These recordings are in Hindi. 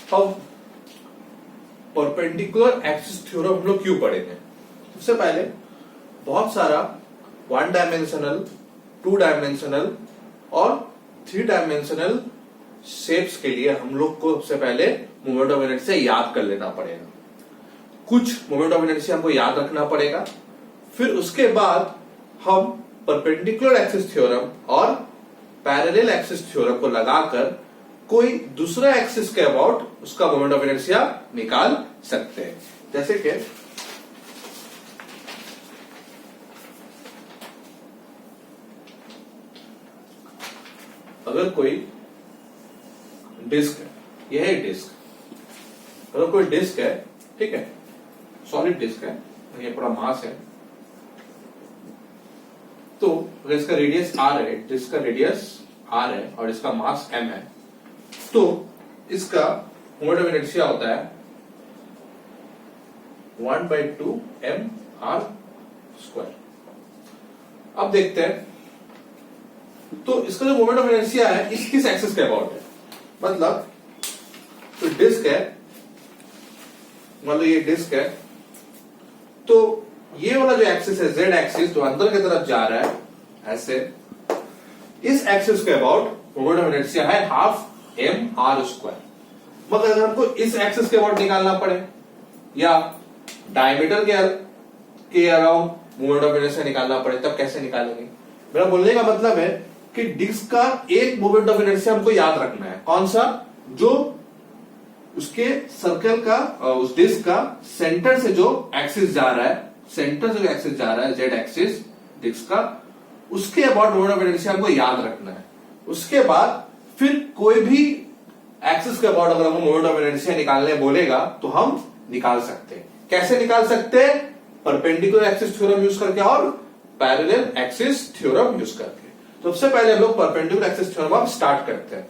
अब परपेंडिकुलर एक्सिस थ्योरम हम लोग क्यों पढ़ेंगे? सबसे पहले बहुत सारा 1 डायमेंशनल, 2 डायमेंशनल और 3 डायमेंशनल शेप्स के लिए हम लोग को सबसे पहले मोमेंट ऑफ इनर्शिया याद कर लेना पड़ेगा। कुछ मोमेंट ऑफ इनर्शिया हमको याद रखना पड़ेगा, फिर उसके बाद हम परपेंडिकुलर एक्सिस थ्योरम और पैरेलल एक्सिस थ्योरम को लगाकर कोई दूसरा एक्सिस के अबाउट उसका मोमेंट ऑफ इनर्शिया निकाल सकते हैं। जैसे कि अगर कोई डिस्क है, यह है डिस्क, अगर कोई डिस्क है, ठीक है, सॉलिड डिस्क है, ये पूरा मास है, तो अगर इसका रेडियस r है, डिस्क का रेडियस r है और इसका मास m है, तो इसका मोमेंट ऑफ इनर्शिया होता है 1/2 mr²। अब देखते हैं, तो इसका जो मोमेंट ऑफ इनर्शिया है इस किस एक्सिस के अबाउट है? मतलब तो डिस्क है, मतलब ये डिस्क है, तो ये वाला जो एक्सिस है z एक्सिस जो अंदर की तरफ जा रहा है ऐसे, इस एक्सिस के अबाउट मोमेंट ऑफ इनर्शिया है 12 mr²। मगर अगर हमको इस एक्सिस के अबाउट निकालना पड़े या डायमीटर के अराउंड मोमेंट ऑफ इनर्शिया निकालना पड़े, तब कैसे निकालेंगे? मेरा बोलने का मतलब है कि डिस्क का एक मोमेंट ऑफ इनर्शिया हमको याद रखना है। कौन सा? जो उसके सर्कल का, उस डिस्क का सेंटर से जो एक्सिस जा रहा है, सेंटर से जो एक्सिस जा रहा है z एक्सिस डिस्क का, उसके अबाउट मोमेंट ऑफ इनर्शिया हमको याद रखना है। उसके बाद फिर कोई भी एक्सिस के अबाउट अगर हमको मोमेंट ऑफ इनर्शिया निकालने बोलेगा तो हम निकाल सकते हैं। कैसे निकाल सकते हैं? परपेंडिकुलर एक्सिस थ्योरम यूज करके और पैरेलल एक्सिस थ्योरम यूज करके। तो सबसे पहले हम लोग परपेंडिकुलर एक्सिस थ्योरम स्टार्ट करते हैं।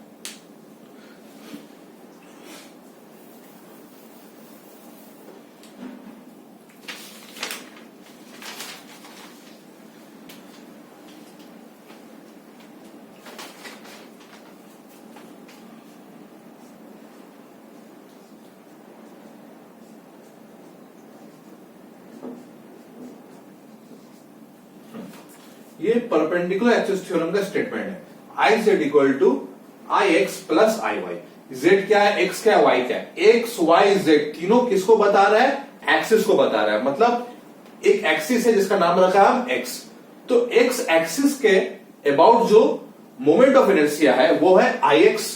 ये परपेंडिकुलर एक्सिस थ्योरम का स्टेटमेंट है। I Z equal to I X plus I Y. Z क्या है, एक्स क्या है, वाई क्या है? एक्स वाई जेड तीनों किसको बता रहा है? एक्सिस को बता रहा है। मतलब एक एक्सिस है जिसका नाम रखा हम एक्स, तो एक्स एक्सिस के अबाउट जो मोमेंट ऑफ इनर्शिया है वो है आई एक्स,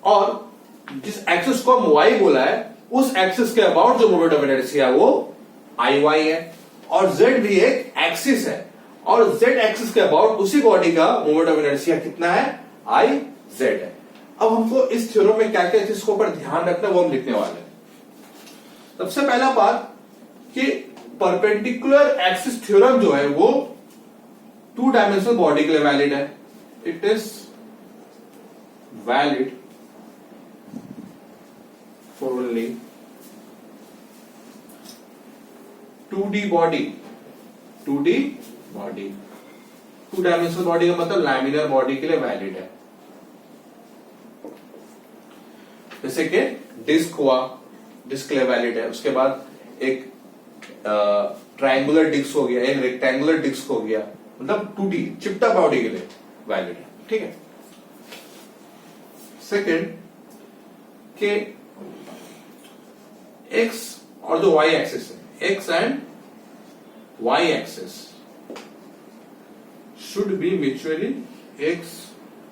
और जिस एक्सिस को हम वाई बोला है उस एक्सिस के अबाउट जो मोमेंट ऑफ इनर्शिया है वो आई वाई है। और जेड भी एक एक्सिस है, और z एक्सिस के अबाउट उसी बॉडी का मोमेंट ऑफ इनर्शिया कितना है? आई जेड है। अब हमको इस थ्योरम में क्या क्या चीजों पर ध्यान रखना है वो हम लिखने वाले हैं। सबसे पहला बात कि परपेंडिकुलर एक्सिस थ्योरम जो है वो 2 डायमेंशनल बॉडी के लिए वैलिड है। It is valid for only 2D body. 2D body, 2 dimensional body का मतलब लैमिनर बॉडी के लिए वैलिड है। जैसे कि डिस्क हुआ, डिस्क के लिए वैलिड है। उसके बाद एक ट्रायंगुलर डिस्क हो गया, एक रेक्टेंगुलर डिस्क हो गया, मतलब 2D चिपटा बॉडी के लिए वैलिड है। ठीक है। सेकेंड के एक्स और जो वाई एक्सिस है, X and Y axis should be mutually x,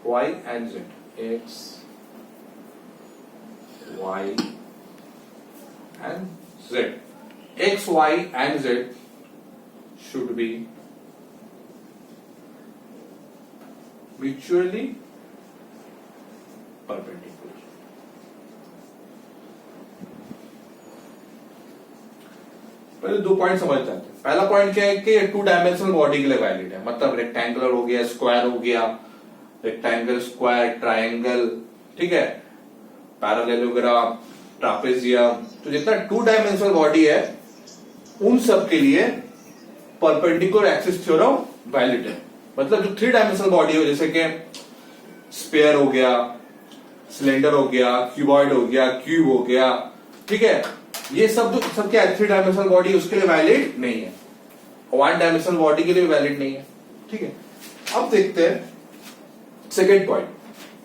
y and z. X, y and z. X, y and z should be mutually perpendicular. पहले 2 पॉइंट समझ जाते हैं। पहला पॉइंट क्या है कि 2 डायमेंशनल बॉडी के लिए वैलिड है। मतलब रेक्टेंगुलर हो गया, स्क्वायर हो गया, रेक्टेंगल, स्क्वायर, ट्रायंगल, ठीक है, पैरेललोग्राम, ट्रापेजियम, तो जितना 2 डायमेंशनल बॉडी है उन सब के लिए परपेंडिकुलर एक्सिस थ्योरम वैलिड है। मतलब जो 3 डायमेंशनल बॉडी हो, जैसे कि स्फीयर हो गया, सिलेंडर हो गया, क्यूबॉइड हो गया, क्यूब हो गया, ठीक है, ये सब जो सब क्या 3 डायमेंशनल बॉडी उसके लिए वैलिड नहीं है, 1 डायमेंशनल बॉडी के लिए वैलिड नहीं है, ठीक है। अब देखते हैं सेकेंड पॉइंट।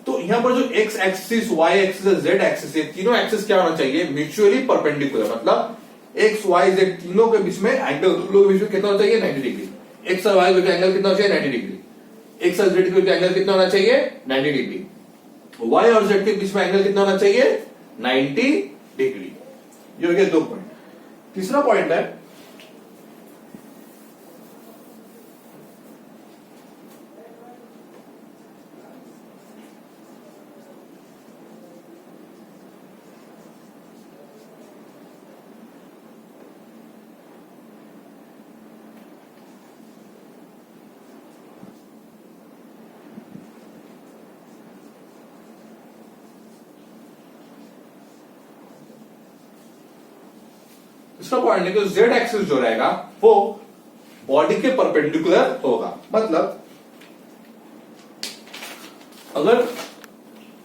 तो यहां पर जो X axis, Y axis, Z axis, ये तीनों एक्सिस क्या होना चाहिए, म्यूचुअली परपेंडिकुलर, मतलब एक्स वाई जेड तीनों के बीच में एंगल, दोनों के बीच में कितना होना चाहिए, 90 डिग्री। एक्स और वाई के बीच एंगल कितना होना चाहिए, 90 डिग्री। एक्स और जेड के बीच एंगल कितना होना चाहिए, 90 डिग्री। वाई और जेड के बीच में एंगल कितना होना चाहिए, 90 डिग्री। ये हो गया 2 पॉइंट। तीसरा पॉइंट है इसका पॉइंट है कि जेड एक्सिस जो रहेगा वो बॉडी के परपेंडिकुलर होगा। मतलब अगर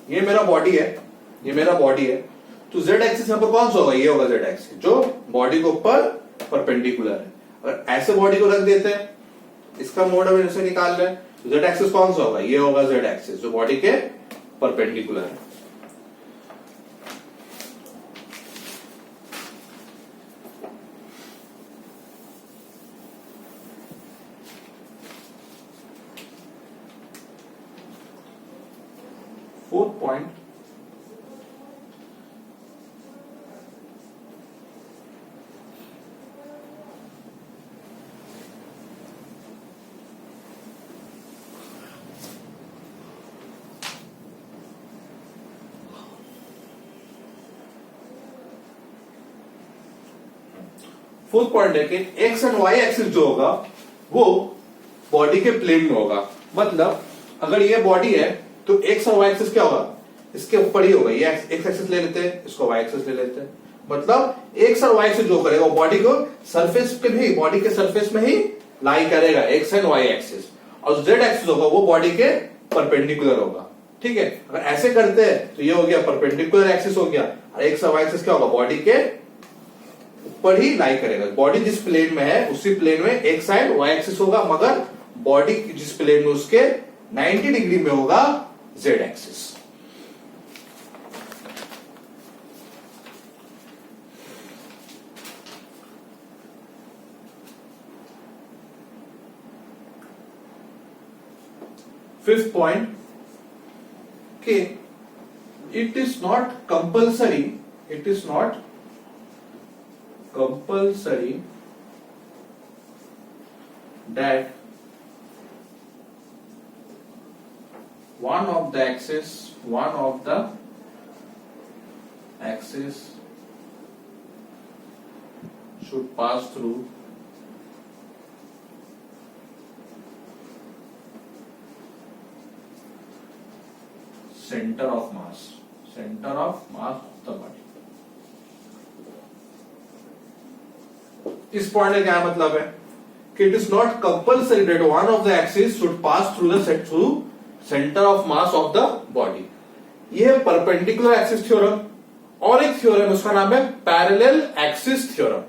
ये मेरा बॉडी है, ये मेरा बॉडी है, तो जेड एक्सिस यहां पर कौन सा होगा, ये होगा जेड एक्सिस जो बॉडी के ऊपर परपेंडिकुलर है। अगर ऐसे बॉडी को रख देते हैं, इसका मोड अब इनसे निकाल रहे हैं, तो जेड एक्सिस कौन सा होगा, ये होगा जेड एक्सिस जो बॉडी के परपेंडिकुलर है। फोर्थ पॉइंट, फोर्थ पॉइंट है कि एक्स एंड वाई एक्सिस जो होगा वो बॉडी के प्लेन में होगा। मतलब अगर ये बॉडी है तो एक्स और वाई एक्सिस क्या होगा, इसके ऊपर ही होगा। ये एक्स एक्सिस ले लेते हैं, इसको वाई एक्सिस ले लेते हैं। मतलब एक्स और वाई एक्सिस जो करेगा वो बॉडी को सरफेस पे भी, बॉडी के सरफेस में ही लाई करेगा, एक्स एंड वाई एक्सिस। और जेड एक्सिस होगा वो बॉडी के परपेंडिकुलर होगा, ठीक है। अगर ऐसे करते हैं तो ये हो गया परपेंडिकुलर एक्सिस हो गया, और एक्स और वाई एक्सिस क्या होगा, बॉडी के ऊपर ही लाई करेगा। बॉडी जिस प्लेन में है उसी प्लेन में एक्स एंड वाई एक्सिस होगा, मगर बॉडी जिस प्लेन में उसके 90 डिग्री में होगा जेड एक्सिस। फिफ्थ पॉइंट कि it is not compulsory, it is not compulsory that one of the axis should pass through center of mass of the body। इस पॉइंट का क्या मतलब है कि it is not compulsory that one of the axis should pass through centre of mass of the body. यह परपेंडिकुलर एक्सिस थ्योरम। और एक थ्योरम उसका नाम है parallel axis theorem.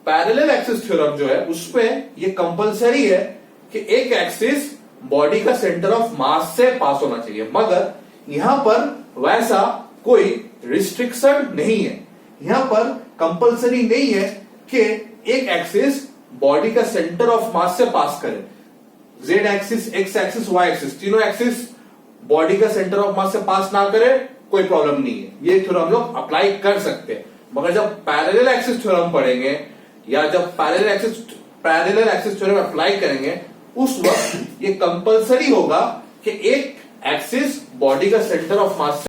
Parallel axis theorem जो है उसमें यह कंपल्सरी है कि एक एक्सिस बॉडी का सेंटर ऑफ मास से पास होना चाहिए, मगर यहां पर वैसा कोई रिस्ट्रिक्शन नहीं है। यहां पर कंपल्सरी नहीं है कि एक एक्सिस बॉडी का सेंटर ऑफ मास से पास करे। Z axis, X axis, Y axis, तीनों एक्सिस बॉडी का सेंटर ऑफ मास से पास ना करे, कोई प्रॉब्लम नहीं है, ये थ्योरम हम लोग अप्लाई कर सकते हैं। मगर जब पैरेलल एक्सिस थ्योरम पढ़ेंगे या जब पैरेलल एक्सिस थ्योरम अप्लाई करेंगे उस वक्त ये कंपल्सरी होगा कि एक एक्सिस बॉडी का सेंटर ऑफ मास